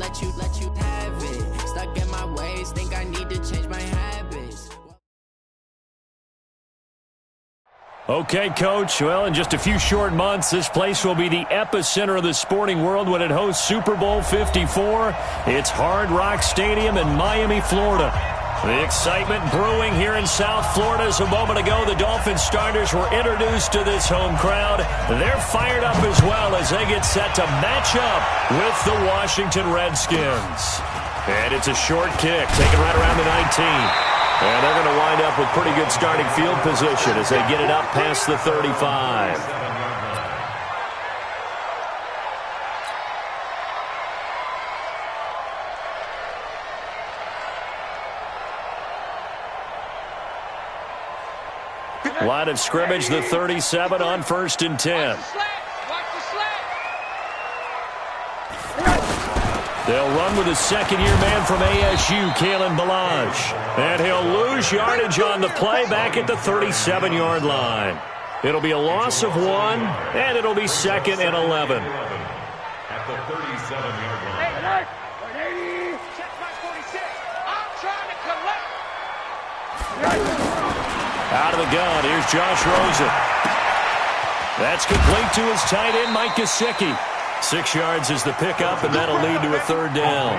let you have it. Stuck in my ways, think I need to change my habits. Okay, Coach. Well, in just a few short months, this place will be the epicenter of the sporting world when it hosts Super Bowl 54. It's Hard Rock Stadium in Miami, Florida. The excitement brewing here in South Florida. As a moment ago, the Dolphins starters were introduced to this home crowd. They're fired up as well as they get set to match up with the Washington Redskins. And it's a short kick, taken right around the 19. And they're going to wind up with pretty good starting field position as they get it up past the 35. Line of scrimmage, the 37 on 1st and 10. They'll run with a second-year man from ASU, Kalen Balazs. And he'll lose yardage on the play back at the 37-yard line. It'll be a loss of 1, and it'll be 2nd and 11. At the 37-yard line. Check my 46. I'm trying to collect. Out of the gun, here's Josh Rosen. That's complete to his tight end, Mike Gesicki. 6 yards is the pickup, and that'll lead to a 3rd down.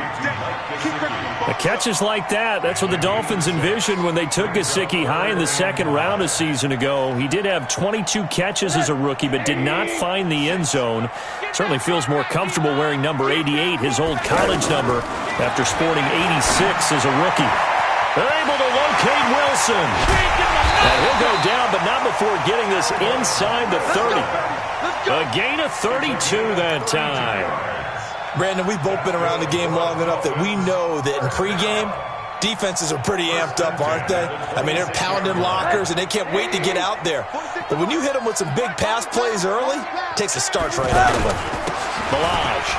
The catches like that, that's what the Dolphins envisioned when they took Gesicki high in the 2nd round a season ago. He did have 22 catches as a rookie, but did not find the end zone. Certainly feels more comfortable wearing number 88, his old college number, after sporting 86 as a rookie. They're able to locate Wilson. And he'll go down, but not before getting this inside the 30. A gain of 32 that time. Brandon, we've both been around the game long enough that we know that in pregame, defenses are pretty amped up, aren't they? I mean, they're pounding lockers, and they can't wait to get out there. But when you hit them with some big pass plays early, it takes the starch right out of them. Balazs.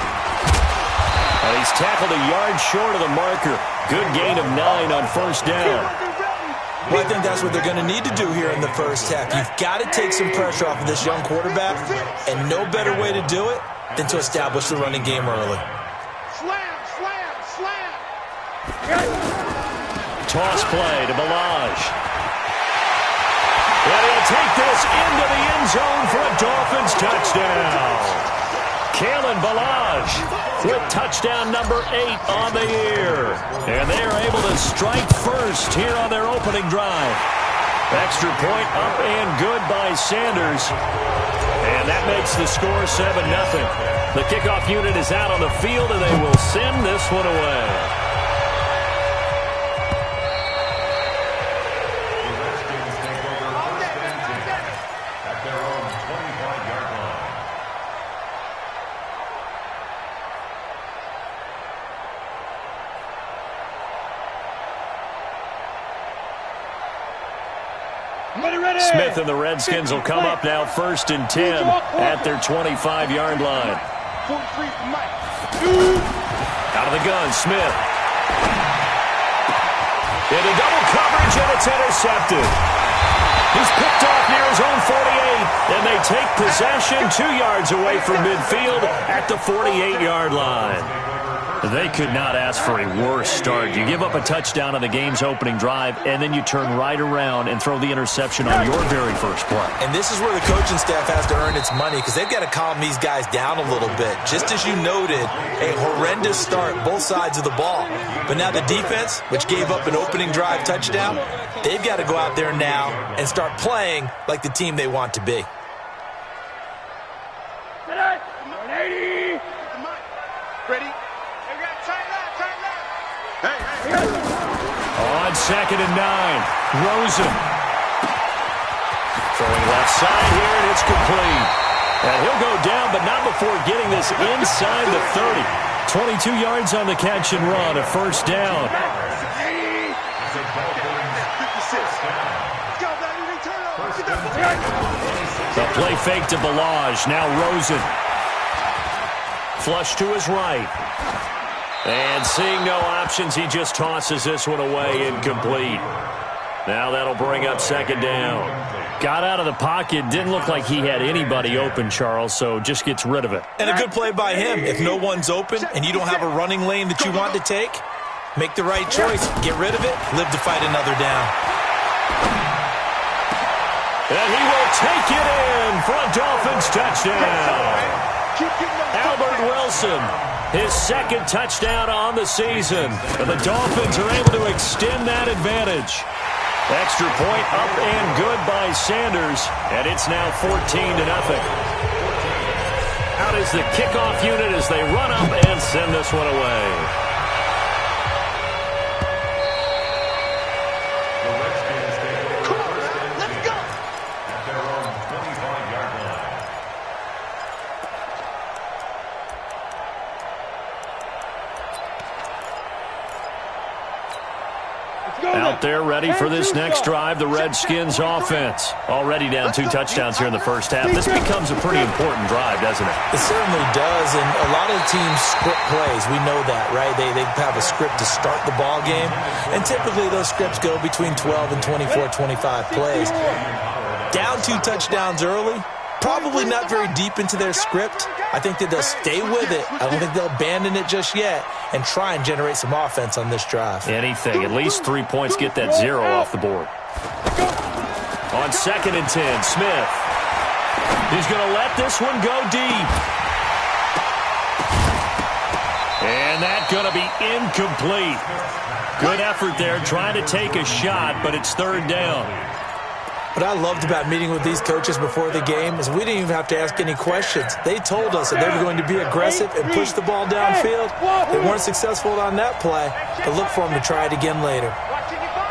And he's tackled a yard short of the marker. Good gain of 9 on 1st down. Well, I think that's what they're going to need to do here in the first half. You've got to take some pressure off of this young quarterback, and no better way to do it than to establish the running game early. Slam, slam, slam. Toss play to Balazs. And he'll take this into the end zone for a Dolphins touchdown. Kalen Balazs with touchdown number 8 on the year. And they are able to strike first here on their opening drive. Extra point up and good by Sanders. And that makes the score 7-0. The kickoff unit is out on the field, and they will send this one away. Smith and the Redskins will come up now 1st and 10 at their 25-yard line. Out of the gun, Smith. Into double coverage, and it's intercepted. He's picked off near his own 48, and they take possession 2 yards away from midfield at the 48-yard line. They could not ask for a worse start. You give up a touchdown on the game's opening drive, and then you turn right around and throw the interception on your very first play. And this is where the coaching staff has to earn its money, because they've got to calm these guys down a little bit. Just as you noted, a horrendous start, both sides of the ball. But now the defense, which gave up an opening drive touchdown, they've got to go out there now and start playing like the team they want to be. Ready? On 2nd and 9, Rosen. Throwing left side here, and it's complete. And he'll go down, but not before getting this inside the 30. 22 yards on the catch and run, a 1st down. The play fake to Balazs, now Rosen. Flush to his right. And seeing no options, he just tosses this one away, incomplete. Now that'll bring up 2nd down. Got out of the pocket. Didn't look like he had anybody open, Charles, so just gets rid of it. And a good play by him. If no one's open and you don't have a running lane that you want to take, make the right choice. Get rid of it. Live to fight another down. And he will take it in for a Dolphins touchdown. Albert Wilson, his second touchdown on the season. And the Dolphins are able to extend that advantage. Extra point up and good by Sanders, and it's now 14-0. Out is the kickoff unit as they run up and send this one away. Out there ready for this next drive, the Redskins offense. Already down 2 touchdowns here in the first half. This becomes a pretty important drive, doesn't it? It certainly does, and a lot of teams script plays. We know that, right? They have a script to start the ball game, and typically those scripts go between 12 and 24, 25 plays. Down 2 touchdowns early, probably not very deep into their script. I think that they'll stay with it. I don't think they'll abandon it just yet and try and generate some offense on this drive. Anything. At least 3 points, get that 0 off the board. On 2nd and 10, Smith. He's going to let this one go deep. And that's going to be incomplete. Good effort there trying to take a shot, but it's 3rd down. What I loved about meeting with these coaches before the game is we didn't even have to ask any questions. They told us that they were going to be aggressive and push the ball downfield. They weren't successful on that play, but look for them to try it again later. Watching you find.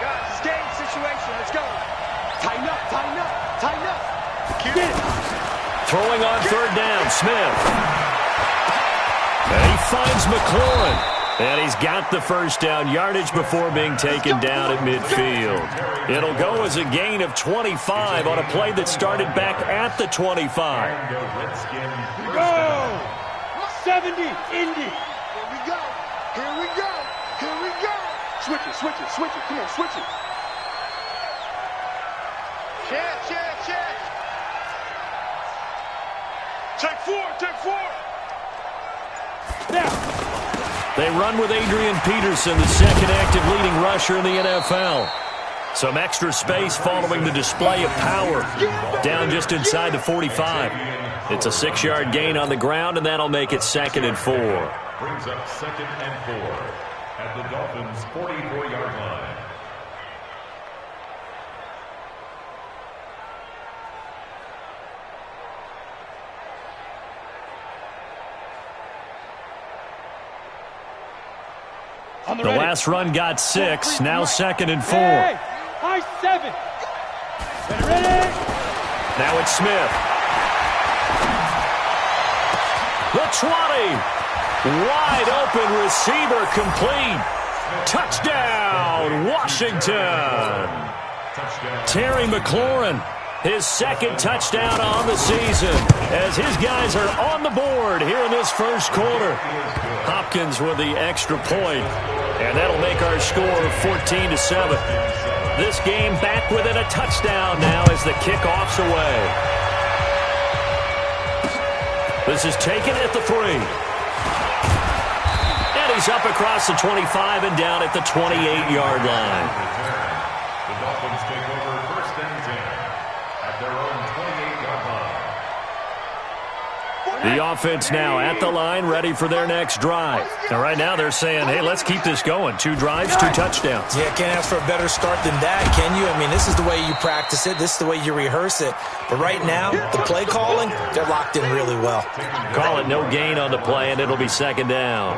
Guys, it's game situation. Let's go. Tighten up, tighten up, tighten up. Keep it. Throwing on 3rd down, Smith. And he finds McLaurin. And he's got the first down yardage before being taken down at midfield. It'll go as a gain of 25 on a play that started back at the 25. Go! 70, Indy. Here we go. Here we go. Here we go. Switch it, switch it, switch it. Come on, switch it. Check, check, check. Take 4, take 4. Now. They run with Adrian Peterson, the second active leading rusher in the NFL. Some extra space following the display of power. Down just inside the 45. It's a 6-yard gain on the ground, and that'll make it 2nd and 4. Brings up 2nd and 4 at the Dolphins' 44-yard line. The last run got 6, now 2nd and 4. High 7. Ready? Now it's Smith. The 20. Wide open receiver complete. Touchdown, Washington. Terry McLaurin, his 2nd touchdown on the season as his guys are on the board here in this first quarter. Hopkins with the extra point, and that'll make our score 14-7. This game back within a touchdown now as the kickoff's away. This is taken at the 3. And he's up across the 25 and down at the 28-yard line. The Dolphins take over 1st and 10 at their own 28-yard line. The offense now at the line, ready for their next drive. And right now they're saying, hey, let's keep this going. 2 drives, 2 touchdowns. Yeah, can't ask for a better start than that, can you? I mean, this is the way you practice it. This is the way you rehearse it. But right now, the play calling, they're locked in really well. Call it no gain on the play, and it'll be 2nd down.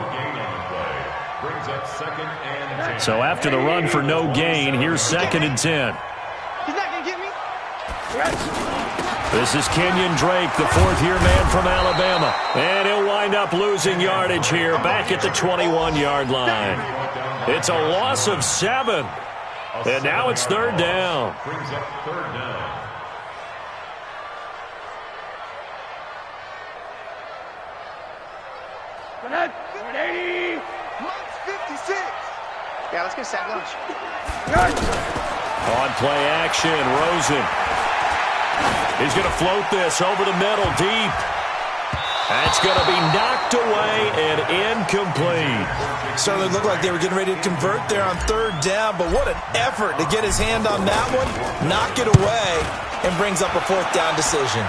Brings up 2nd and 10. So after the run for no gain, here's 2nd and 10. He's not going to get me. This is Kenyon Drake, the 4th-year man from Alabama. And he'll wind up losing yardage here back at the 21-yard line. It's a loss of 7. And now it's 3rd down. Brings up 3rd down. Lunch 56. Yeah, let's get sack lunch. On play action, Rosen. He's going to float this over the middle, deep. That's going to be knocked away and incomplete. Certainly looked like they were getting ready to convert there on third down, but what an effort to get his hand on that one, knock it away, and brings up a fourth down decision.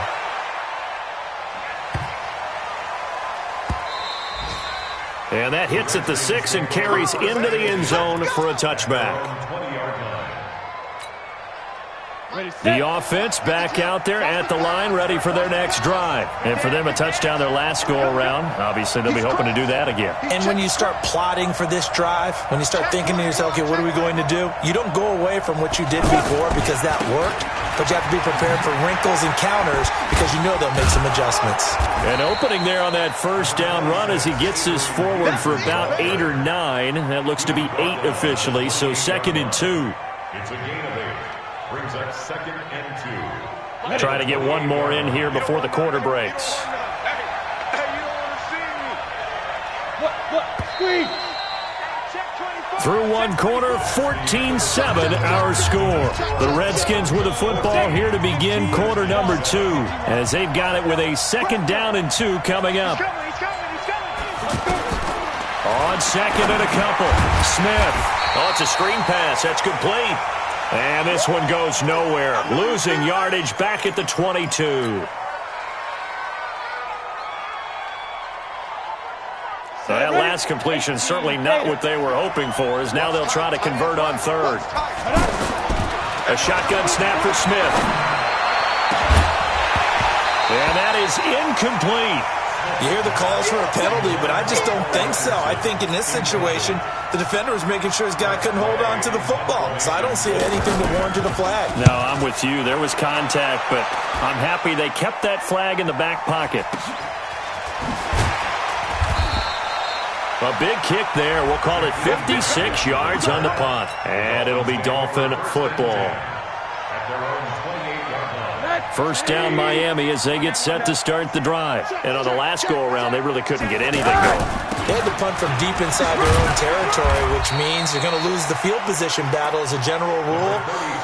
And that hits at the 6 and carries into the end zone for a touchback. The offense back out there at the line, ready for their next drive. And for them, a touchdown their last go-around. Obviously, they'll be hoping to do that again. And when you start plotting for this drive, when you start thinking to yourself, okay, what are we going to do? You don't go away from what you did before because that worked, but you have to be prepared for wrinkles and counters because you know they'll make some adjustments. An opening there on that first down run as he gets this forward for about 8 or 9. That looks to be 8 officially, so 2nd and 2. It's a gain of 8. Brings up 2nd and 2. Try to get one more in here before the quarter breaks. Hey, you don't want to see me. What? Screen. Through one quarter, 14-7 our score. The Redskins with the football here to begin quarter number 2 as they've got it with a 2nd down and 2 coming up. On 2nd and a couple, Smith. Oh, it's a screen pass. That's complete. And this one goes nowhere. Losing yardage back at the 22. So that last completion certainly not what they were hoping for, as now they'll try to convert on 3rd. A shotgun snap for Smith. And that is incomplete. You hear the calls for a penalty, but I just don't think so. I think in this situation, the defender was making sure his guy couldn't hold on to the football. So I don't see anything to warrant a flag. No, I'm with you. There was contact, but I'm happy they kept that flag in the back pocket. A big kick there. We'll call it 56 yards on the punt. And it'll be Dolphin football. First down Miami as they get set to start the drive. And on the last go-around, they really couldn't get anything going. They had to punt from deep inside their own territory, which means you're going to lose the field position battle as a general rule.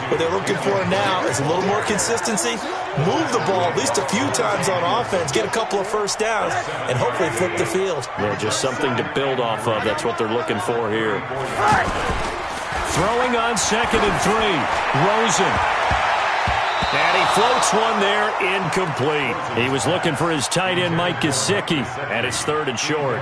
What they're looking for now is a little more consistency, move the ball at least a few times on offense, get a couple of first downs, and hopefully flip the field. Yeah, just something to build off of. That's what they're looking for here. Throwing on 2nd and 3, Rosen. And he floats one there, incomplete. He was looking for his tight end, Mike Gesicki, and it's 3rd and short.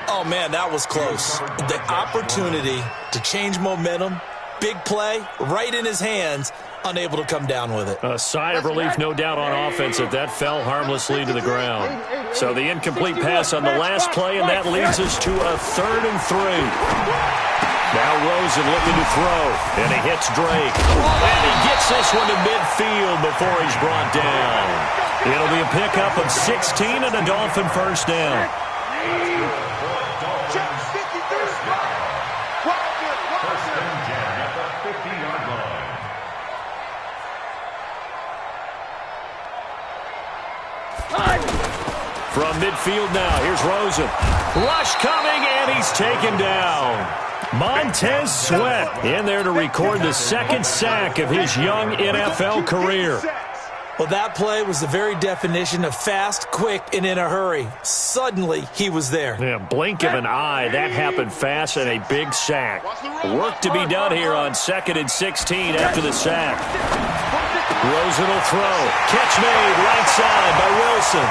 Oh, man, that was close. The opportunity to change momentum, big play, right in his hands, unable to come down with it. A sigh of relief, no doubt, on offense that fell harmlessly to the ground. So the incomplete pass on the last play, and that leads us to a 3rd and 3. Now Rosen looking to throw, and he hits Drake. And he gets this one to midfield before he's brought down. It'll be a pickup of 16 and a Dolphin first down. From midfield now, here's Rosen. Rush coming, and he's taken down. Montez Sweat in there to record the 2nd sack of his young NFL career. Well, that play was the very definition of fast, quick, and in a hurry. Suddenly, he was there. Yeah, blink of an eye. That happened fast and a big sack. Work to be done here on 2nd and 16 after the sack. Rosen will throw. Catch made right side by Wilson.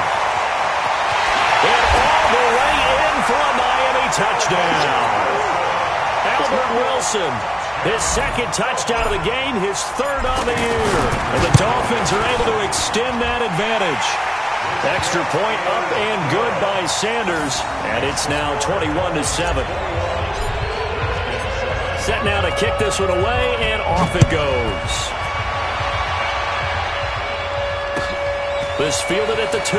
And all the way in for a Miami touchdown. Albert Wilson, his 2nd touchdown of the game, his 3rd on the year. And the Dolphins are able to extend that advantage. Extra point up and good by Sanders, and it's now 21-7. Set now to kick this one away, and off it goes. This fielded at the 2.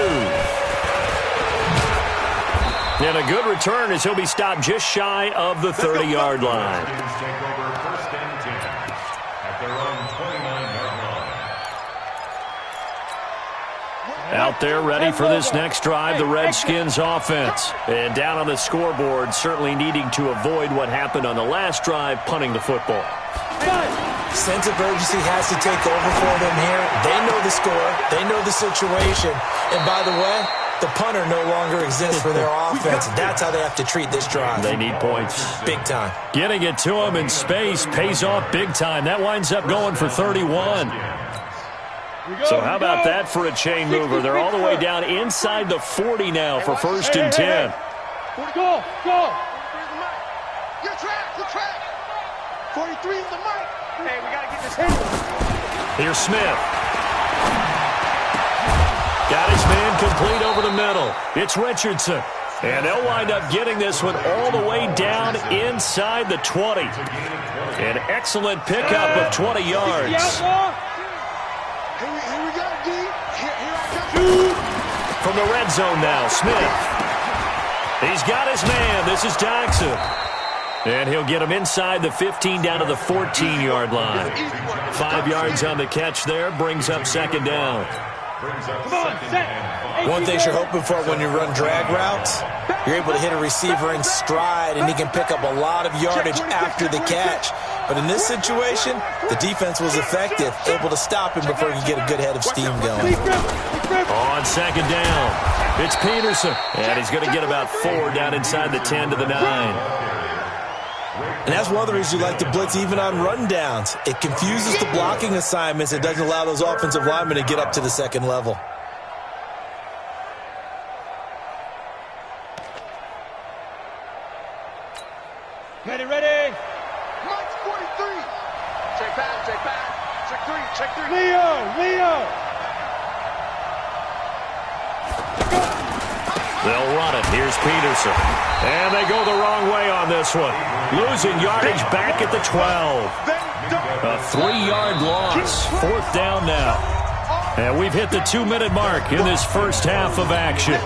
And a good return as he'll be stopped just shy of the 30-yard line. Take over 1st and 10 at their own 29-yard line. Out there ready for this next drive, the Redskins offense. And down on the scoreboard, certainly needing to avoid what happened on the last drive, punting the football. Sense of urgency has to take over for them here. They know the score. They know the situation. And by the way, the punter no longer exists for their offense. That's how they have to treat this drive. They need points. Big time. Getting it to them in space pays off big time. That winds up going for 31. So how about that for a chain mover? They're all the way down inside the 40 now for 1st and 10. Go. Your track. 43 is the mic. Hey, we got to get this hit. Here's Smith. Got his man complete over the middle. It's Richardson. And they'll wind up getting this one all the way down inside the 20. An excellent pickup of 20 yards. Here we go, D. Here I come. From the red zone now, Smith. He's got his man. This is Jackson. And he'll get him inside the 15 down to the 14-yard line. 5 yards on the catch there. Brings up 2nd down. One thing you're hoping for when you run drag routes, you're able to hit a receiver in stride, and he can pick up a lot of yardage after the catch. But in this situation, the defense was effective, able to stop him before he could get a good head of steam going. On 2nd down, it's Peterson. And he's going to get about 4 down inside the 10 to the 9. And that's one of the reasons you like to blitz even on rundowns. It confuses the blocking assignments. It doesn't allow those offensive linemen to get up to the 2nd level. Ready. Mike's 43. Check back. Check 3. Leo. They'll run it. Here's Peterson. And they go the wrong way on this one. Losing yardage back at the 12. A 3-yard loss. 4th down now. And we've hit the 2-minute mark in this first half of action.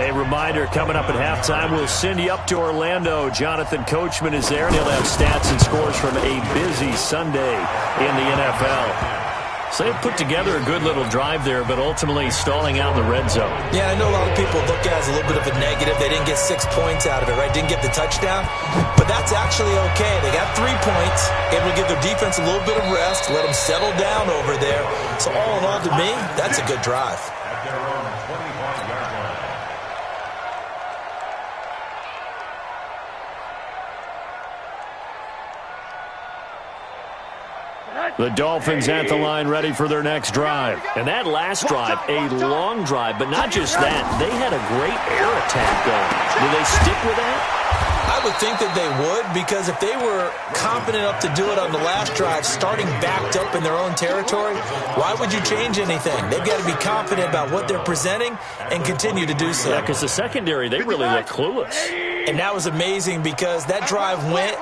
A reminder, coming up at halftime, we'll send you up to Orlando. Jonathan Coachman is there, and he'll have stats and scores from a busy Sunday in the NFL. So they put together a good little drive there, but ultimately stalling out in the red zone. Yeah, I know a lot of people look at it as a little bit of a negative. They didn't get 6 points out of it, right? Didn't get the touchdown. But that's actually okay. They got 3 points, able to give their defense a little bit of rest, let them settle down over there. So all in all, to me, that's a good drive. At their own 25-yard line. The Dolphins at the line ready for their next drive. And that last drive, a long drive, but not just that. They had a great air attack going. Do they stick with that? I would think that they would, because if they were confident enough to do it on the last drive, starting backed up in their own territory, why would you change anything? They've got to be confident about what they're presenting and continue to do so. Yeah, because the secondary, they really look clueless. And that was amazing because that drive went,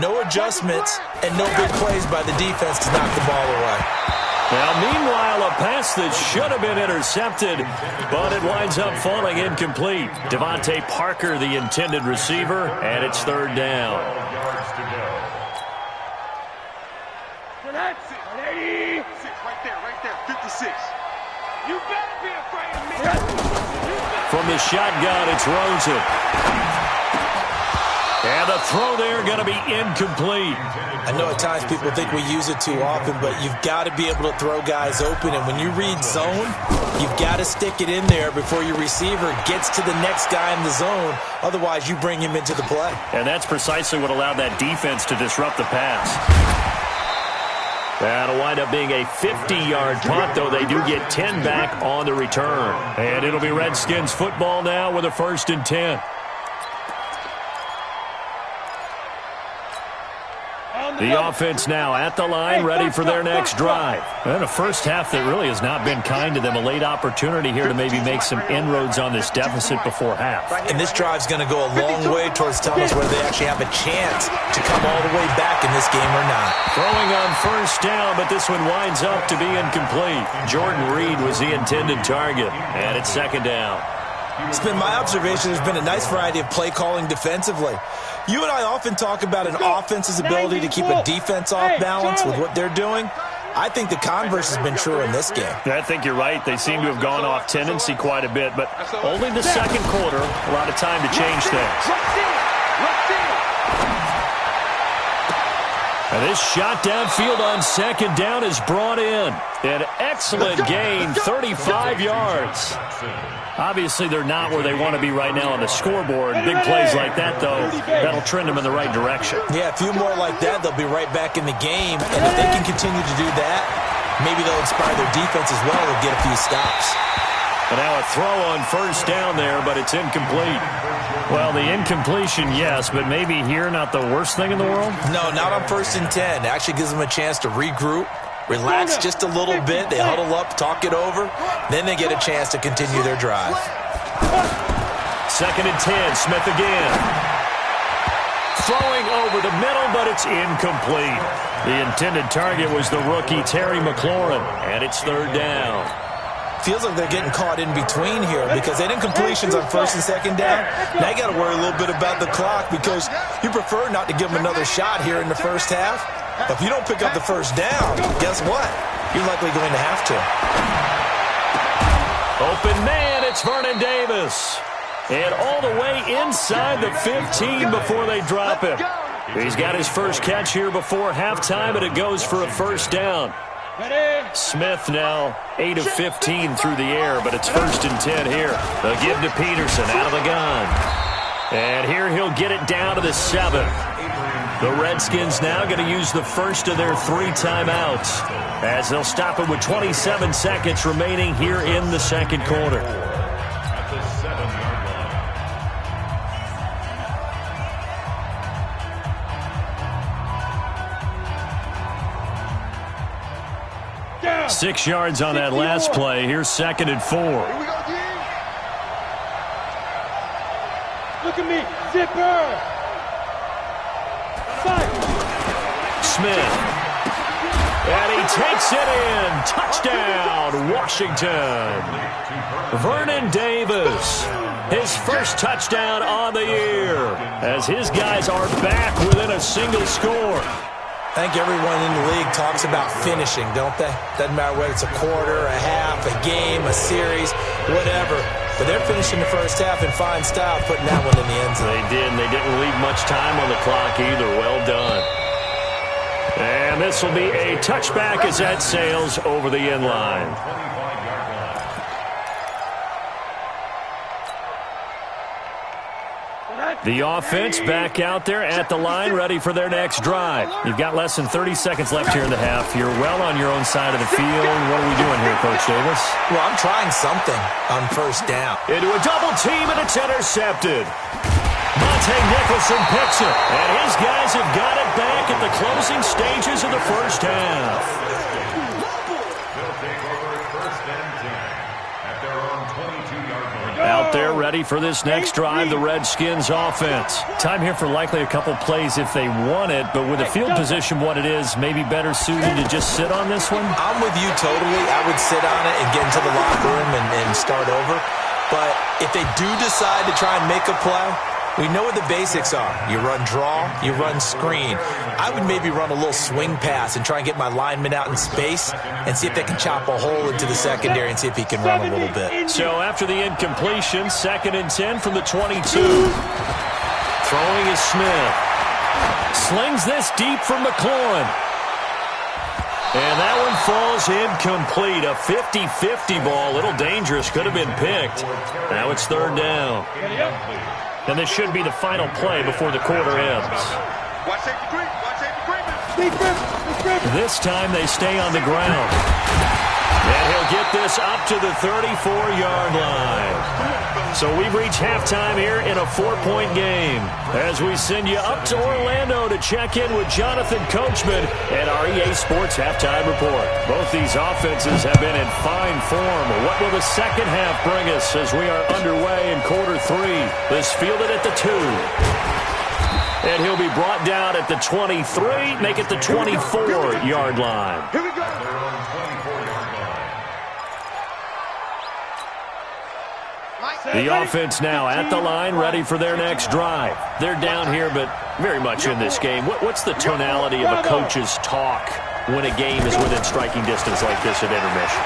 no adjustments, and no big plays by the defense to knock the ball away. Now, meanwhile, a pass that should have been intercepted, but it winds up falling incomplete. Devontae Parker, the intended receiver, and it's 3rd down. That's it. Ready? Right there. 56. You better be afraid of me. From the shotgun, it's Rosen. And the throw there going to be incomplete. I know at times people think we use it too often, but you've got to be able to throw guys open. And when you read zone, you've got to stick it in there before your receiver gets to the next guy in the zone. Otherwise, you bring him into the play. And that's precisely what allowed that defense to disrupt the pass. That'll wind up being a 50-yard punt, though they do get 10 back on the return. And it'll be Redskins football now with a 1st and 10. The offense now at the line, ready for their next drive. And a first half that really has not been kind to them. A late opportunity here to maybe make some inroads on this deficit before half. And this drive's going to go a long way towards telling us whether they actually have a chance to come all the way back in this game or not. Throwing on 1st down, but this one winds up to be incomplete. Jordan Reed was the intended target, and it's 2nd down. It's been my observation there's been a nice variety of play calling defensively. You and I often talk about an offense's ability to keep a defense off balance with what they're doing. I think the converse has been true in this game. I think you're right. They seem to have gone off tendency quite a bit, but only the second quarter, a lot of time to change things. And this shot downfield on second down is brought in. An excellent gain, 35 yards. Obviously, they're not where they want to be right now on the scoreboard. Big plays like that, though, that'll trend them in the right direction. Yeah, a few more like that, they'll be right back in the game. And if they can continue to do that, maybe they'll inspire their defense as well to get a few stops. And now a throw on first down there, but it's incomplete. Well, the incompletion, yes, but maybe here not the worst thing in the world? No, not on 1st and 10. It actually gives them a chance to regroup, relax just a little bit. They huddle up, talk it over. Then they get a chance to continue their drive. 2nd and 10, Smith again. Throwing over the middle, but it's incomplete. The intended target was the rookie Terry McLaurin, and it's 3rd down. Feels like they're getting caught in between here because they did incompletions on 1st and 2nd down. Now you got to worry a little bit about the clock because you prefer not to give them another shot here in the first half. But if you don't pick up the first down, guess what? You're likely going to have to. Open man, it's Vernon Davis. And all the way inside the 15 before they drop him. He's got his first catch here before halftime, and it goes for a first down. Smith now 8 of 15 through the air, but it's 1st and 10 here. They'll give to Peterson out of the gun. And here he'll get it down to the 7. The Redskins now going to use the first of their 3 timeouts as they'll stop it with 27 seconds remaining here in the second quarter. At the 7-yard line. 6 yards on that last play. Here's 2nd and 4. Here we go, D. Look at me. Zipper. Smith. And he takes it in. Touchdown, Washington. Vernon Davis. His first touchdown on the year as his guys are back within a single score. I think everyone in the league talks about finishing, don't they? Doesn't matter whether it's a quarter, a half, a game, a series, whatever. But they're finishing the first half in fine style, putting that one in the end zone. They did, and they didn't leave much time on the clock either. Well done. And this will be a touchback as that sails over the end line. The offense back out there at the line, ready for their next drive. You've got less than 30 seconds left here in the half. You're well on your own side of the field. What are we doing here, Coach Davis? Well, I'm trying something on first down. Into a double team, and it's intercepted. Monte Nicholson picks it, and his guys have got it back at the closing stages of the first half. They'll take over at 1st and 10 at their own 22-yard line. Out there ready for this next drive, the Redskins offense. Time here for likely a couple plays if they want it, but with the field position what it is, maybe better suited to just sit on this one? I'm with you totally. I would sit on it and get into the locker room and start over. But if they do decide to try and make a play, we know what the basics are. You run draw, you run screen. I would maybe run a little swing pass and try and get my lineman out in space and see if they can chop a hole into the secondary and see if he can run a little bit. So after the incompletion, 2nd and 10 from the 22. Throwing is Smith. Slings this deep from McLaurin. And that one falls incomplete. A 50-50 ball. A little dangerous. Could have been picked. Now it's 3rd down. And this should be the final play before the quarter ends. This time they stay on the ground. And he'll get this up to the 34-yard line. So we've reached halftime here in a 4-point game as we send you up to Orlando to check in with Jonathan Coachman and our EA Sports Halftime Report. Both these offenses have been in fine form. What will the second half bring us as we are underway in quarter 3? This fielded at the 2. And he'll be brought down at the 23, make it the 24-yard line. Here we go. The offense now at the line, ready for their next drive. They're down here, but very much in this game. What's the tonality of a coach's talk when a game is within striking distance like this at intermission?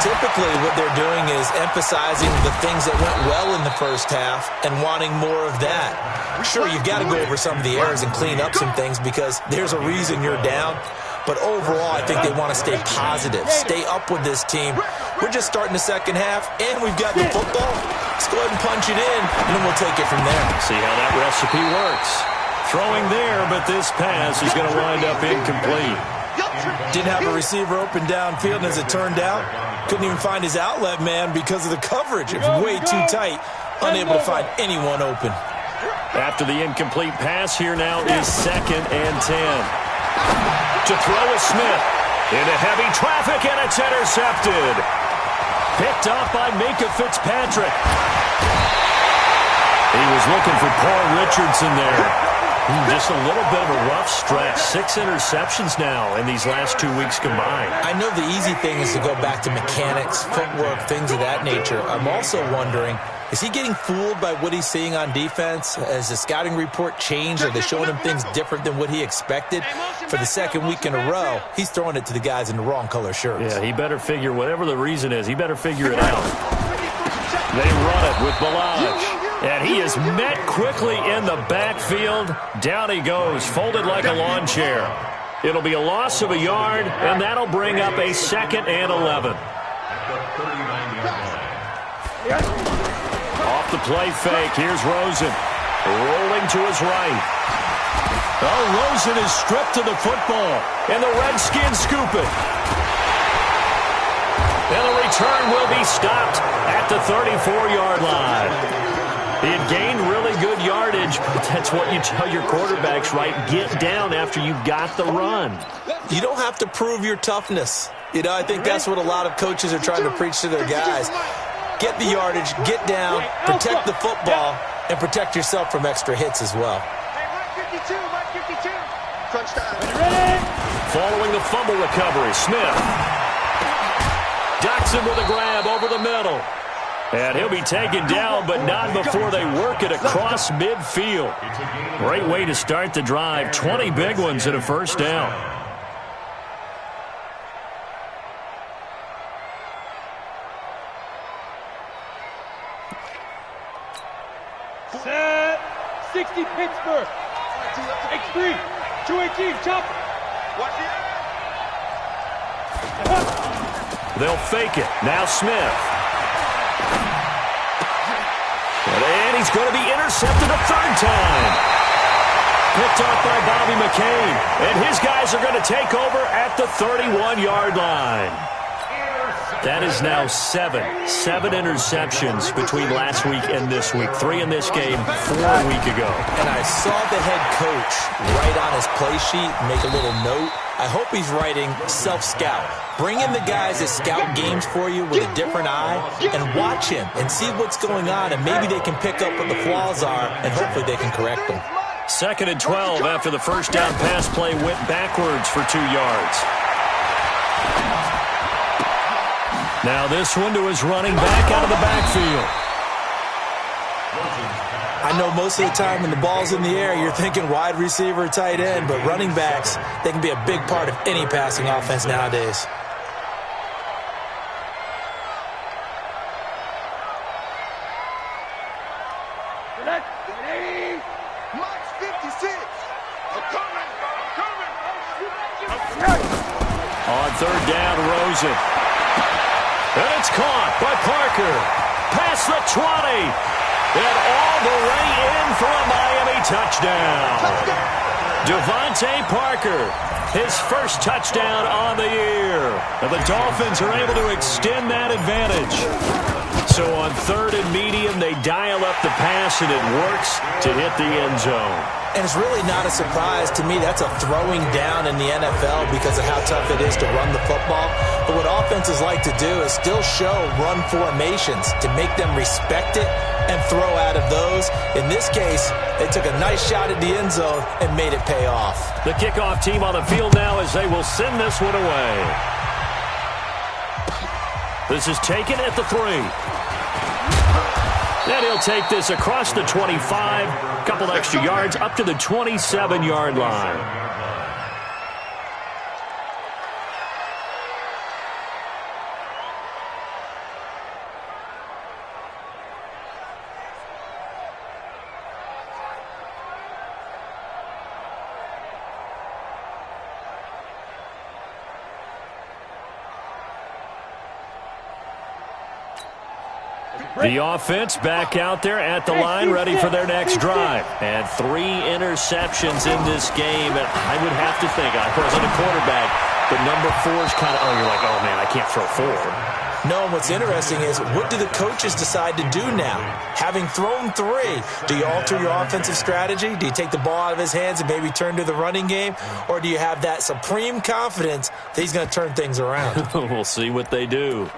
Typically, what they're doing is emphasizing the things that went well in the first half and wanting more of that. Sure, you've got to go over some of the errors and clean up some things because there's a reason you're down. But overall, I think they want to stay positive, stay up with this team. We're just starting the second half, and we've got the football. Let's go ahead and punch it in, and then we'll take it from there. See how that recipe works. Throwing there, but this pass is going to wind up incomplete. Didn't have a receiver open downfield, and as it turned out, couldn't even find his outlet man because of the coverage. It was way too tight, unable to find anyone open. After the incomplete pass, here now is 2nd and 10. To throw is Smith. Into heavy traffic, and it's intercepted. Picked up by Minka Fitzpatrick. He was looking for Paul Richardson there. Just a little bit of a rough stretch. 6 interceptions now in these last 2 weeks combined. I know the easy thing is to go back to mechanics, footwork, things of that nature. I'm also wondering, is he getting fooled by what he's seeing on defense? Has the scouting report changed? Are they showing him things different than what he expected? For the second week in a row, he's throwing it to the guys in the wrong color shirts. Yeah, he better figure, whatever the reason is, he better figure it out. They run it with Balaj. And he is met quickly in the backfield. Down he goes, folded like a lawn chair. It'll be a loss of a yard, and that'll bring up a 2nd and 11. Off the play fake, here's Rosen. Rolling to his right. Oh, Rosen is stripped to the football, and the Redskins scoop it. And the return will be stopped at the 34-yard line. He had gained really good yardage, but that's what you tell your quarterbacks, right? Get down after you got the run. You don't have to prove your toughness. You know, I think that's what a lot of coaches are trying to preach to their guys. Get the yardage, get down, protect the football, and protect yourself from extra hits as well. Following the fumble recovery, Smith ducks him with a grab over the middle. And he'll be taken down, but not before they work it across midfield. Great way to start the drive. 20 big ones and a first down. Set. 60 Pittsburgh. X3. 218. Chop. They'll fake it. Now Smith. And he's going to be intercepted a 3rd time. Picked off by Bobby McCain. And his guys are going to take over at the 31-yard line. That is now 7 interceptions between last week and this week. 3 in this game, 4 a week ago. And I saw the head coach write on his play sheet, make a little note. I hope he's writing self-scout. Bring in the guys that scout games for you with a different eye and watch him and see what's going on, and maybe they can pick up what the flaws are, and hopefully they can correct them. 2nd and 12 after the first down pass play went backwards for 2 yards. Now this one to his running back out of the backfield. I know most of the time when the ball's in the air, you're thinking wide receiver, tight end, but running backs, they can be a big part of any passing offense nowadays. On 3rd down, Rosen. And it's caught by Parker. Past the 20. And all the way in for a Miami touchdown. Devontae Parker, his first touchdown on the year. And the Dolphins are able to extend that advantage. So on 3rd and medium, they dial up the pass, and it works to hit the end zone. And it's really not a surprise to me. That's a throwing down in the NFL because of how tough it is to run the football. But what offenses like to do is still show run formations to make them respect it and throw out of those. In this case, they took a nice shot at the end zone and made it pay off. The kickoff team on the field now as they will send this one away. This is taken at the 3. Then he'll take this across the 25, a couple extra yards up to the 27-yard line. The offense back out there at the line, ready for their next drive. And 3 interceptions in this game. And I would have to think, I wasn't a quarterback, but number 4 is kind of, you're like, oh, man, I can't throw 4. No, and what's interesting is, what do the coaches decide to do now? Having thrown 3, do you alter your offensive strategy? Do you take the ball out of his hands and maybe turn to the running game? Or do you have that supreme confidence that he's going to turn things around? We'll see what they do.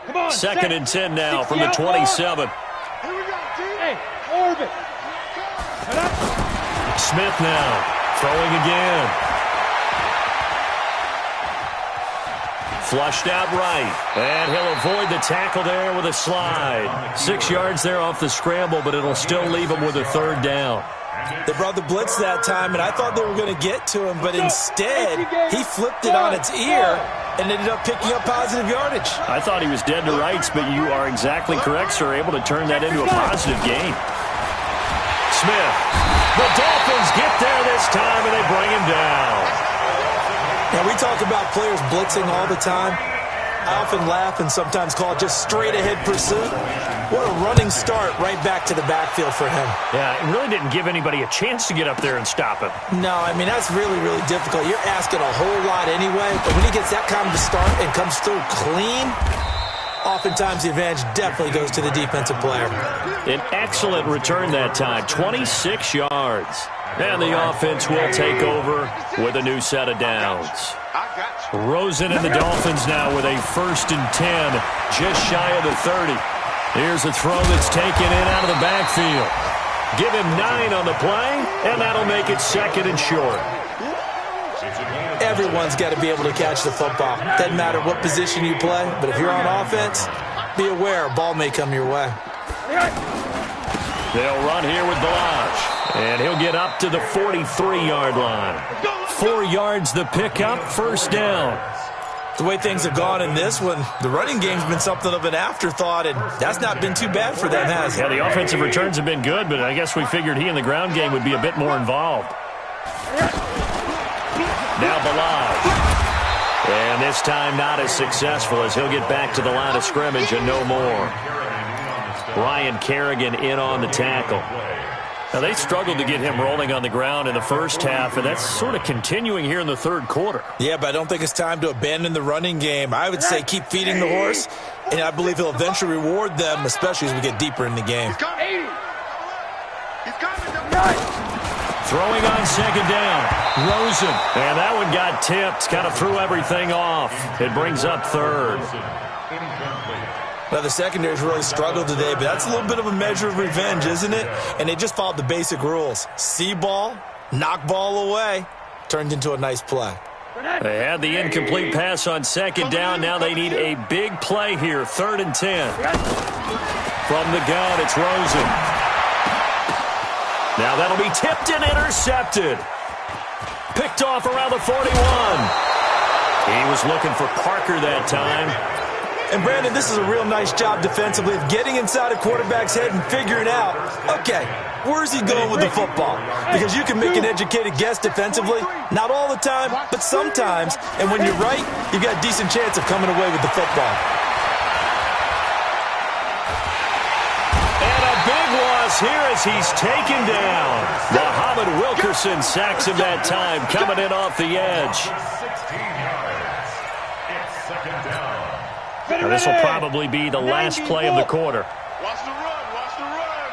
On, 2nd and 10 now from the 27. Here we go, team. Hey, orbit. Smith now throwing again. Flushed out right. And he'll avoid the tackle there with a slide. 6 yards there off the scramble, but it'll still leave him with a 3rd down. They brought the blitz that time, and I thought they were going to get to him, but instead, he flipped it on its ear and ended up picking up positive yardage. I thought he was dead to rights, but you are exactly correct, sir. Able to turn that into a positive gain. Smith. The Dolphins get there this time, and they bring him down. Now, we talk about players blitzing all the time. I often laugh and sometimes call it just straight-ahead pursuit. What a running start right back to the backfield for him. Yeah, it really didn't give anybody a chance to get up there and stop him. No, I mean, that's really, really difficult. You're asking a whole lot anyway, but when he gets that kind of a start and comes through clean, oftentimes the advantage definitely goes to the defensive player. An excellent return that time, 26 yards. And the offense will take over with a new set of downs. Rosen and the Dolphins now with a 1st and 10, just shy of the 30. Here's a throw that's taken in out of the backfield. Give him 9 on the play, and that'll make it 2nd and short. Everyone's got to be able to catch the football. Doesn't matter what position you play, but if you're on offense, be aware a ball may come your way. They'll run here with Balaj. And he'll get up to the 43-yard line. 4 yards the pickup, 1st down. The way things have gone in this one, the running game's been something of an afterthought, and that's not been too bad for them, has it? Yeah, the offensive returns have been good, but I guess we figured he in the ground game would be a bit more involved. Now Balaj. And this time not as successful as he'll get back to the line of scrimmage and no more. Ryan Kerrigan in on the tackle. Now, they struggled to get him rolling on the ground in the first half, and that's sort of continuing here in the 3rd quarter. Yeah, but I don't think it's time to abandon the running game. I would say keep feeding the horse, and I believe he'll eventually reward them, especially as we get deeper in the game. He's coming. Throwing on 2nd down. Rosen. And that one got tipped. Kind of threw everything off. It brings up 3rd. Now, the secondary's really struggled today, but that's a little bit of a measure of revenge, isn't it? And they just followed the basic rules. See ball, knock ball away, turned into a nice play. They had the incomplete pass on 2nd down. Now they need a big play here, 3rd and 10. From the gun, it's Rosen. Now that'll be tipped and intercepted. Picked off around the 41. He was looking for Parker that time. And, Brandon, this is a real nice job defensively of getting inside a quarterback's head and figuring out, okay, where's he going with the football? Because you can make an educated guess defensively, not all the time, but sometimes. And when you're right, you've got a decent chance of coming away with the football. And a big loss here as he's taken down. Muhammad Wilkerson sacks him that time, coming in off the edge. Now, this will probably be the last play of the quarter. Watch the run, watch the run.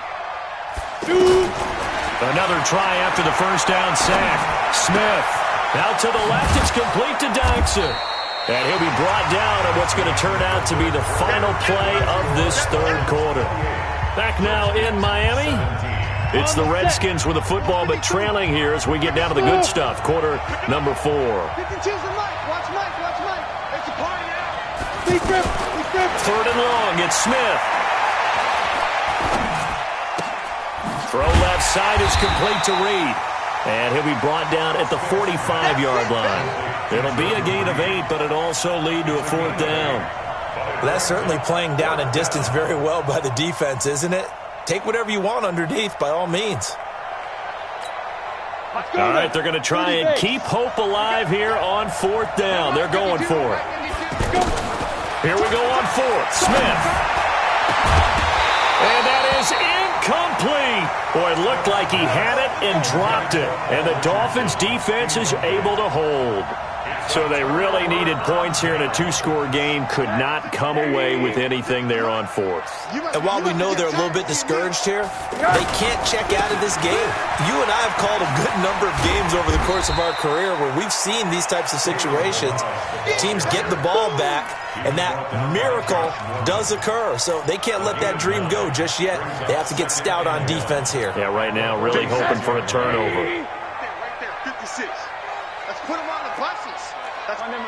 Another try after the 1st down sack. Smith out to the left. It's complete to Dyson. And he'll be brought down on what's going to turn out to be the final play of this 3rd quarter. Back now in Miami. It's the Redskins with the football, but trailing here as we get down to the good stuff. Quarter number 4. Watch Mike. It's a party now. 3rd and long. It's Smith. Throw left side is complete to Reed. And he'll be brought down at the 45-yard line. It'll be a gain of 8, but it'll also lead to a 4th down. Well, that's certainly playing down in distance very well by the defense, isn't it? Take whatever you want underneath, by all means. All right, they're going to try and keep hope alive here on 4th down. They're going for it. Here we go on fourth. Smith. And that is incomplete. Boy, it looked like he had it and dropped it. And the Dolphins' defense is able to hold. So they really needed points here in a two-score game. Could not come away with anything there on fourth. And while we know they're a little bit discouraged here, they can't check out of this game. You and I have called a good number of games over the course of our career where we've seen these types of situations. Teams get the ball back, and that miracle does occur. So they can't let that dream go just yet. They have to get stout on defense here. Yeah, right now really hoping for a turnover. Right there, 56. Let's put them on the buses. That's on them.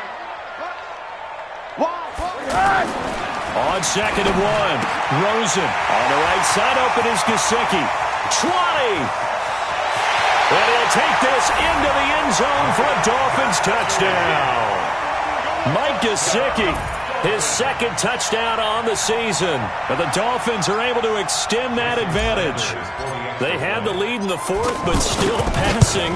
On second and one, Rosen on the right side, open is Gesicki. 20! And he'll take this into the end zone for a Dolphins touchdown. Mike Gesicki, his second touchdown on the season. And the Dolphins are able to extend that advantage. They had the lead in the fourth, but still passing.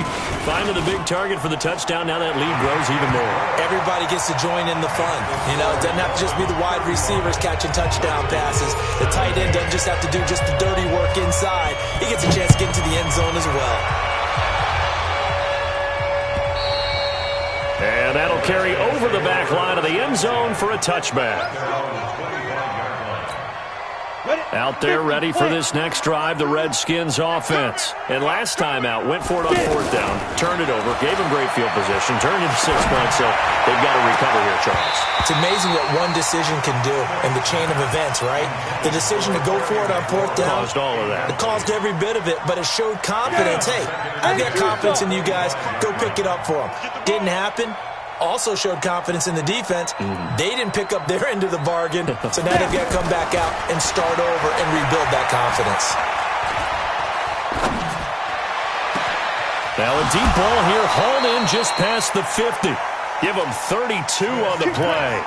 Finding the big target for the touchdown. Now that lead grows even more. Everybody gets to join in the fun. You know, it doesn't have to just be the wide receivers catching touchdown passes. The tight end doesn't just have to do just the dirty work inside. He gets a chance to get into the end zone as well. And that'll carry over the back line of the end zone for a touchback. Out there ready for this next drive, the Redskins offense. And last time out, went for it on fourth down, turned it over, gave them great field position, turned into 6 points, so they've got to recover here, Charles. It's amazing what one decision can do in the chain of events, right? The decision to go for it on fourth down. Caused all of that. It caused every bit of it, but it showed confidence. Hey, I've got confidence in you guys. Go pick it up for them. Didn't happen. Also showed confidence in the defense. They didn't pick up their end of the bargain, so now they've got to come back out and start over and rebuild that confidence. Now a deep ball here, hauled in just past the 50. Give them 32 on the play.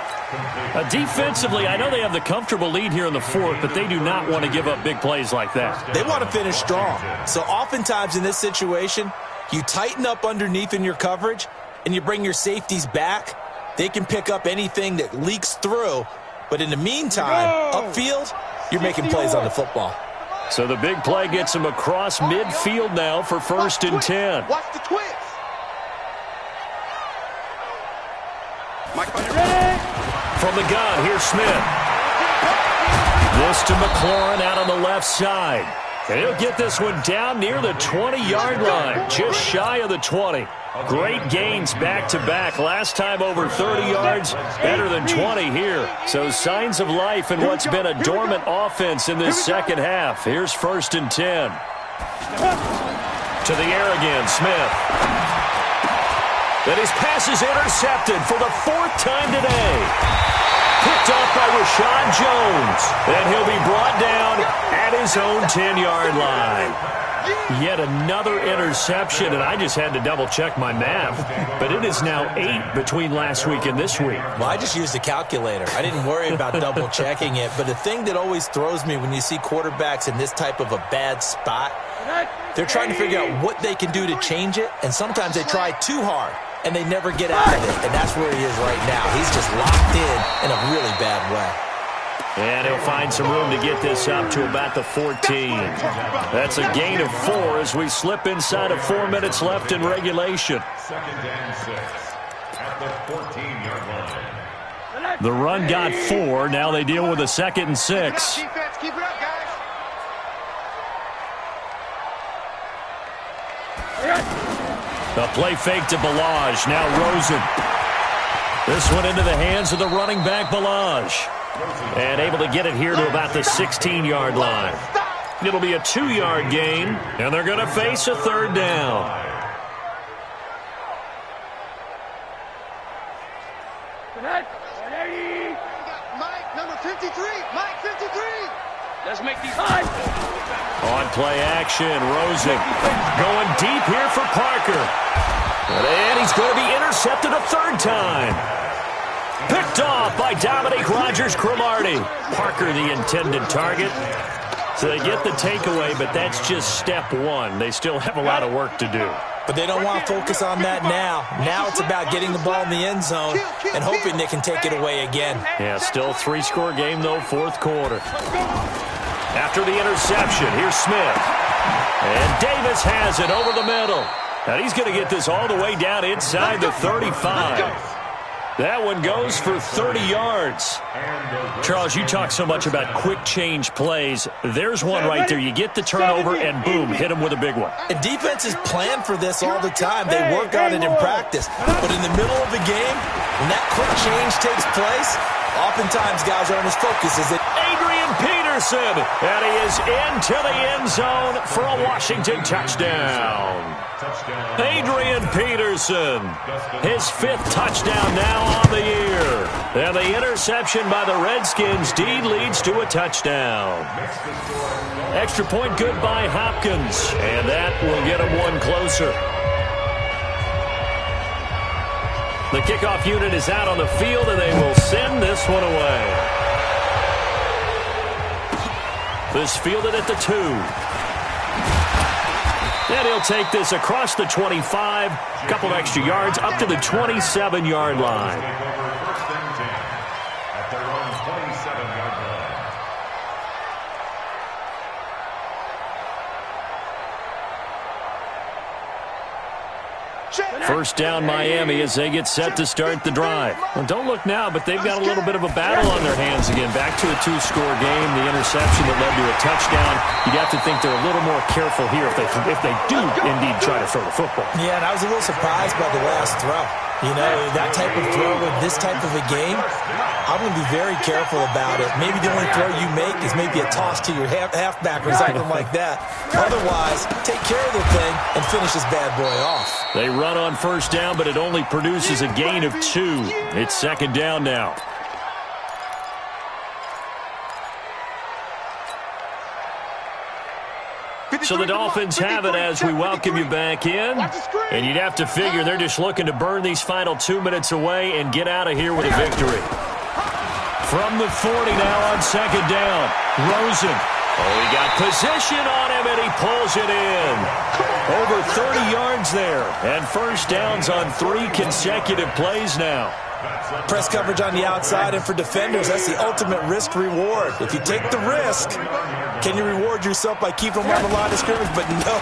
Defensively, I know they have the comfortable lead here in the fourth, but they do not want to give up big plays like that. They want to finish strong. So oftentimes in this situation, you tighten up underneath in your coverage, and you bring your safeties back. They can pick up anything that leaks through. But in the meantime, upfield, you're making plays on the football. So the big play gets him across midfield now for first and 10. Watch the twist. Mike, are you ready? From the gun, here's Smith. This to McLaurin out on the left side. And he'll get this one down near the 20-yard line, just shy of the 20. Great gains back-to-back. Last time over 30 yards, better than 20 here. So signs of life in what's been a dormant offense in this second half. Here's first and 10. To the air again, Smith. And his pass is intercepted for the fourth time today. Picked off by Rashad Jones. And he'll be brought down at his own 10-yard line. Yet another interception, and I just had to double-check my math. But it is now 8 between last week and this week. Well, I just used a calculator. I didn't worry about double-checking it. But the thing that always throws me when you see quarterbacks in this type of a bad spot, they're trying to figure out what they can do to change it, and sometimes they try too hard, and they never get out of it. And that's where he is right now. He's just locked in a really bad way. And he'll find some room to get this up to about the 14. That's a gain of 4 as we slip inside of 4 minutes left in regulation. Second and 6 at the 14-yard line. The run got 4. Now they deal with a second and 6. Defense, keep it up, guys. The play fake to Balaj. Now Rosen. This one into the hands of the running back, Balaj. And able to get it here to about the 16-yard line. It'll be a 2-yard gain, and they're going to face a third down. Mike, number 53. Mike, 53. Let's make these high. On play action, Rosen going deep here for Parker. And he's going to be intercepted a third time. Picked off by Dominique Rodgers-Cromartie. Parker the intended target. So they get the takeaway, but that's just step one. They still have a lot of work to do. But they don't want to focus on that now. Now it's about getting the ball in the end zone and hoping they can take it away again. Yeah, still 3-score game, though, fourth quarter. After the interception, here's Smith. And Davis has it over the middle. And he's going to get this all the way down inside the 35. That one goes for 30 yards. Charles, you talk so much about quick change plays. There's one right there. You get the turnover, and boom, hit him with a big one. And defenses plan for this all the time. They work on it in practice. But in the middle of the game, when that quick change takes place, oftentimes guys aren't as focused as it. Adrian Peterson, and he is into the end zone for a Washington touchdown. Adrian Peterson, his 5th touchdown now on the year. And the interception by the Redskins indeed leads to a touchdown. Extra point good by Hopkins, and that will get him one closer. The kickoff unit is out on the field, and they will send this one away. This fielded at the 2. And he'll take this across the 25, a couple of extra yards, up to the 27-yard line. At their own 27-yard line. First down Miami as they get set to start the drive. Well, don't look now, but they've got a little bit of a battle on their hands again. Back to a 2-score game. The interception that led to a touchdown. You'd have to think they're a little more careful here if they do indeed try to throw the football. Yeah, and I was a little surprised by the last throw. You know, that type of throw in this type of a game, I'm going to be very careful about it. Maybe the only throw you make is maybe a toss to your halfback or something like that. Otherwise, take care of the thing and finish this bad boy off. They run on first down, but it only produces a gain of 2. It's second down now. So the Dolphins have it as we welcome you back in. And you'd have to figure they're just looking to burn these final 2 minutes away and get out of here with a victory. From the 40 now on second down. Rosen. Oh, he got position on him, and he pulls it in. Over 30 yards there. And first downs on 3 consecutive plays now. Press coverage on the outside, and for defenders, that's the ultimate risk-reward. If you take the risk, can you reward yourself by keeping them on the line of scrimmage? But no,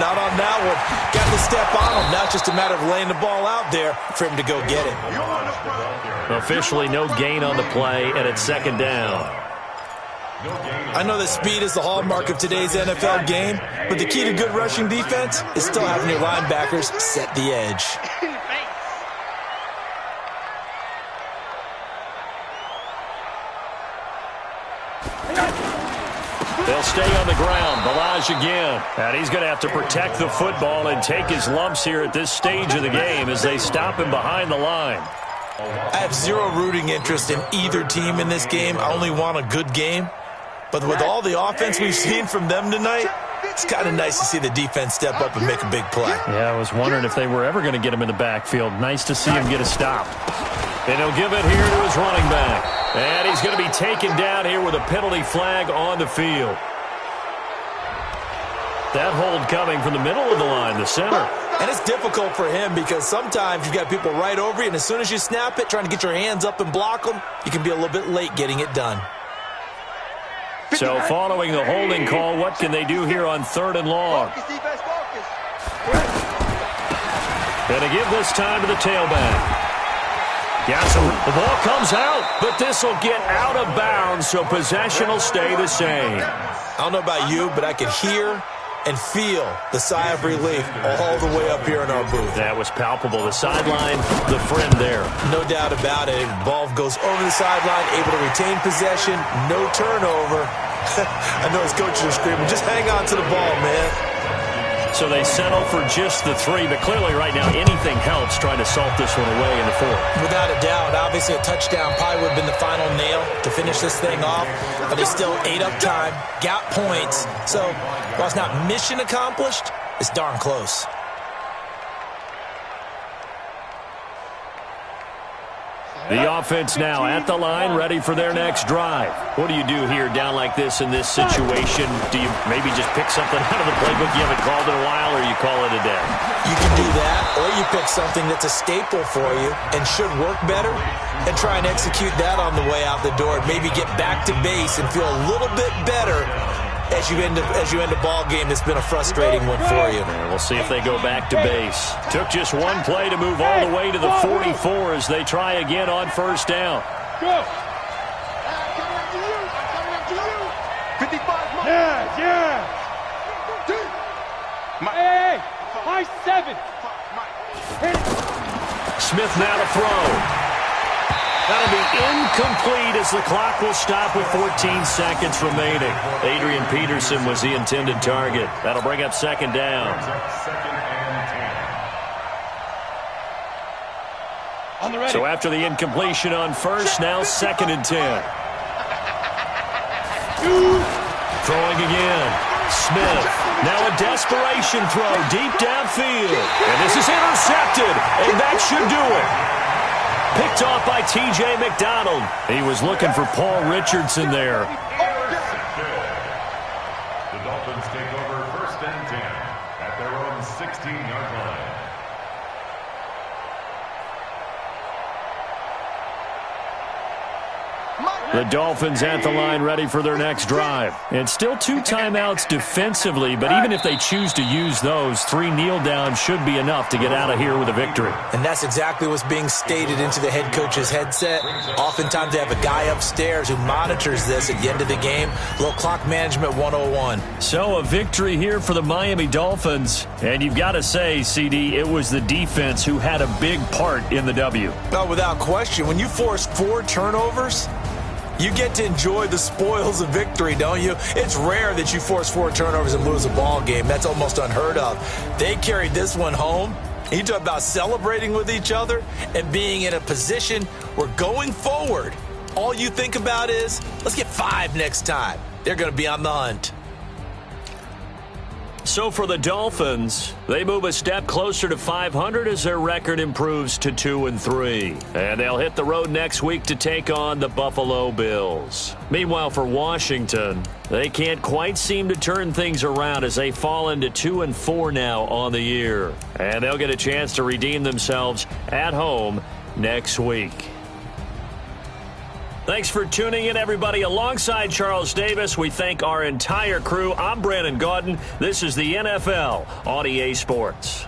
not on that one. Got to step on them. Now it's just a matter of laying the ball out there for him to go get it. Officially no gain on the play, and it's second down. I know that speed is the hallmark of today's NFL game, but the key to good rushing defense is still having your linebackers set the edge. They'll stay on the ground. Balaj again. And he's going to have to protect the football and take his lumps here at this stage of the game as they stop him behind the line. I have zero rooting interest in either team in this game. I only want a good game. But with all the offense we've seen from them tonight, it's kind of nice to see the defense step up and make a big play. Yeah, I was wondering if they were ever going to get him in the backfield. Nice to see him get a stop. And he'll give it here to his running back. And he's going to be taken down here with a penalty flag on the field. That hold coming from the middle of the line, the center. And it's difficult for him because sometimes you've got people right over you, and as soon as you snap it, trying to get your hands up and block them, you can be a little bit late getting it done. So following the holding call, what can they do here on 3rd and long? Going to give this time to the tailback. Yeah, so the ball comes out, but this will get out of bounds, so possession will stay the same. I don't know about you, but I could hear and feel the sigh of relief all the way up here in our booth. That was palpable. The sideline, the friend there. No doubt about it. Ball goes over the sideline, able to retain possession, no turnover. I know his coaches are screaming, just hang on to the ball, man. So they settle for just the 3, but clearly right now anything helps trying to salt this one away in the 4th. Without a doubt, obviously a touchdown probably would have been the final nail to finish this thing off, but they still ate up time, got points. So while it's not mission accomplished, it's darn close. The offense now at the line, ready for their next drive. What do you do here down like this in this situation? Do you maybe just pick something out of the playbook you haven't called in a while, or you call it a day? You can do that, or you pick something that's a staple for you and should work better and try and execute that on the way out the door and maybe get back to base and feel a little bit better as you end a ball game that's been a frustrating one for you. And we'll see if they go back to base. Took just one play to move all the way to the 44 as they try again on first down. Go. Coming after you. Coming after you. 55 more. Yeah. Hey, high 7. Hit it. Smith now to throw. That'll be incomplete as the clock will stop with 14 seconds remaining. Adrian Peterson was the intended target. That'll bring up second down. So after the incompletion on first, now second and 10. Throwing again. Smith. Now a desperation throw deep downfield. And this is intercepted. And that should do it. Picked off by T.J. McDonald. He was looking for Paul Richardson there. The Dolphins take over first and 10 at their own 16-yard line. The Dolphins at the line ready for their next drive. And still 2 timeouts defensively, but even if they choose to use those, 3 kneel downs should be enough to get out of here with a victory. And that's exactly what's being stated into the head coach's headset. Oftentimes they have a guy upstairs who monitors this at the end of the game. A little clock management 101. So a victory here for the Miami Dolphins. And you've got to say, CD, it was the defense who had a big part in the W. No, without question. When you force 4 turnovers, you get to enjoy the spoils of victory, don't you? It's rare that you force 4 turnovers and lose a ball game. That's almost unheard of. They carried this one home. You talk about celebrating with each other and being in a position where going forward, all you think about is, let's get 5 next time. They're going to be on the hunt. So for the Dolphins, they move a step closer to 500 as their record improves to 2-3. And they'll hit the road next week to take on the Buffalo Bills. Meanwhile, for Washington, they can't quite seem to turn things around as they fall into 2-4 now on the year. And they'll get a chance to redeem themselves at home next week. Thanks for tuning in, everybody. Alongside Charles Davis, we thank our entire crew. I'm Brandon Gaudin. This is the NFL on EA Sports.